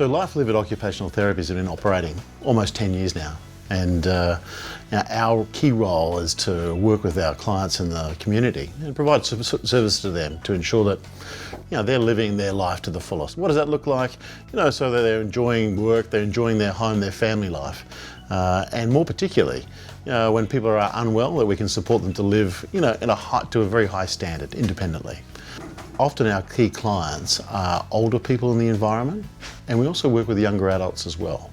So Life Lived Occupational Therapy has been operating almost 10 years now. And our key role is to work with our clients in the community and provide service to them to ensure that they're living their life to the fullest. What does that look like? So that they're enjoying work, they're enjoying their home, their family life. And more particularly, when people are unwell, that we can support them to live to a very high standard independently. Often our key clients are older people in the environment, and we also work with younger adults as well.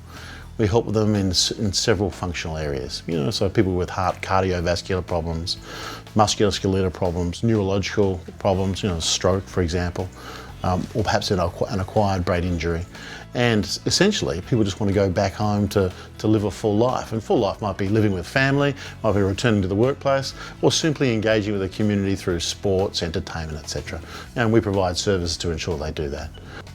We help them in several functional areas, so people with heart, cardiovascular problems, musculoskeletal problems, neurological problems, stroke, for example, or perhaps an acquired brain injury. And essentially, people just want to go back home to live a full life. And full life might be living with family, might be returning to the workplace, or simply engaging with the community through sports, entertainment, etc. And we provide services to ensure they do that.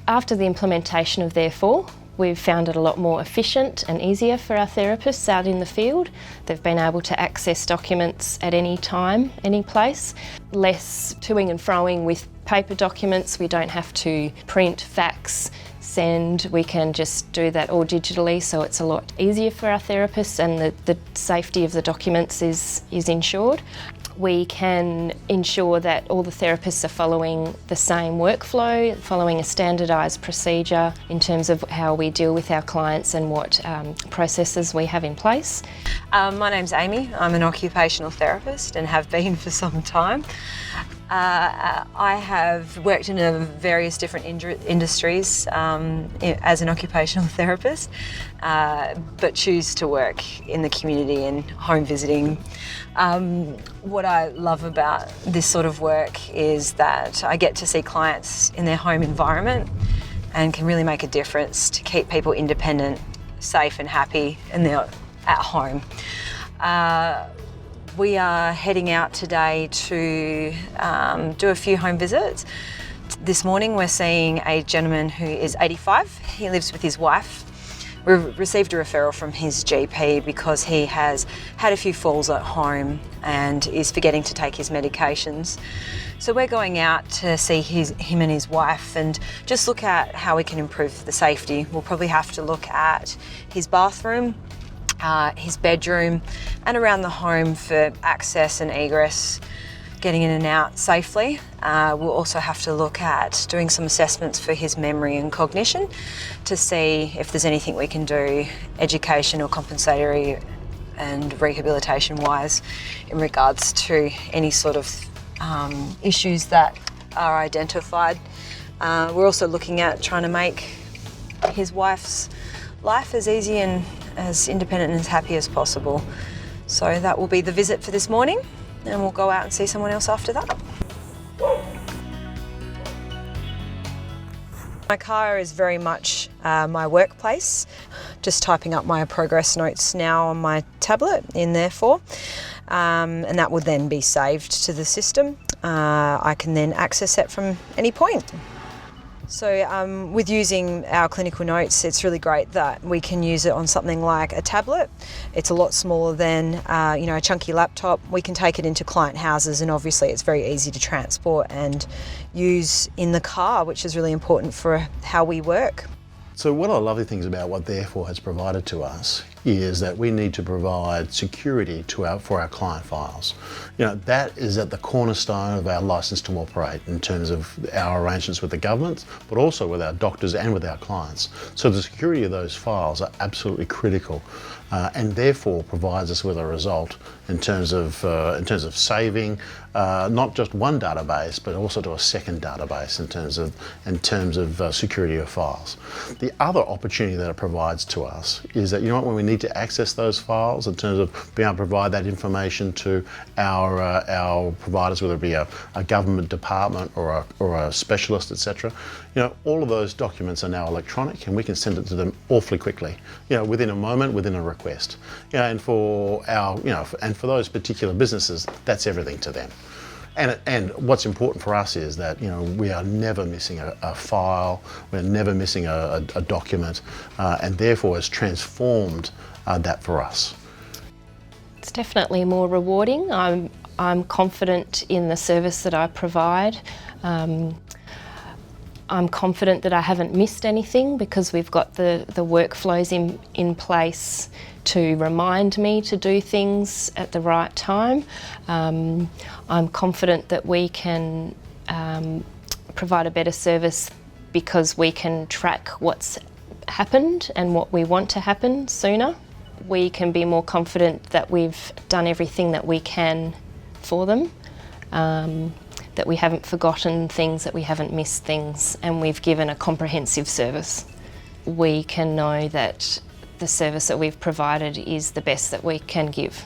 After the implementation of Therefore, we've found it a lot more efficient and easier for our therapists out in the field. They've been able to access documents at any time, any place. Less toing and froing with paper documents. We don't have to print, fax, send. We can just do that all digitally, so it's a lot easier for our therapists, and the safety of the documents is ensured. We can ensure that all the therapists are following the same workflow, following a standardised procedure in terms of how we deal with our clients and what processes we have in place. My name's Amy. I'm an occupational therapist and have been for some time. I have worked in various different industries as an occupational therapist, but choose to work in the community and home visiting. What I love about this sort of work is that I get to see clients in their home environment and can really make a difference to keep people independent, safe and happy, and they're at home. We are heading out today to do a few home visits. This morning we're seeing a gentleman who is 85. He lives with his wife. We've received a referral from his GP because he has had a few falls at home and is forgetting to take his medications. So we're going out to see him and his wife and just look at how we can improve the safety. We'll probably have to look at his bathroom, his bedroom, and around the home for access and egress, getting in and out safely. We'll also have to look at doing some assessments for his memory and cognition to see if there's anything we can do education or compensatory and rehabilitation wise in regards to any sort of issues that are identified. We're also looking at trying to make his wife's life as easy and as independent and as happy as possible. So that will be the visit for this morning, and we'll go out and see someone else after that. My car is very much my workplace. Just typing up my progress notes now on my tablet in Therefore, and that will then be saved to the system. I can then access it from any point. So with using our clinical notes, it's really great that we can use it on something like a tablet. It's a lot smaller than a chunky laptop. We can take it into client houses, and obviously it's very easy to transport and use in the car, which is really important for how we work. So one of the lovely things about what Therefore has provided to us is that we need to provide security for our client files. That is at the cornerstone of our licence to operate in terms of our arrangements with the government, but also with our doctors and with our clients. So the security of those files are absolutely critical, and therefore provides us with a result in terms of saving not just one database, but also to a second database in terms of security of files. The other opportunity that it provides to us is that when we need to access those files in terms of being able to provide that information to our providers, whether it be a government department or a specialist, etc. All of those documents are now electronic, and we can send it to them awfully quickly. Within a moment, within a request. And for for those particular businesses, that's everything to them. And what's important for us is that we are never missing a file, we're never missing a document, and therefore has transformed that for us. It's definitely more rewarding. I'm confident in the service that I provide. I'm confident that I haven't missed anything because we've got the workflows in place to remind me to do things at the right time. I'm confident that we can provide a better service because we can track what's happened and what we want to happen sooner. We can be more confident that we've done everything that we can for them, that we haven't forgotten things, that we haven't missed things, and we've given a comprehensive service. We can know that the service that we've provided is the best that we can give.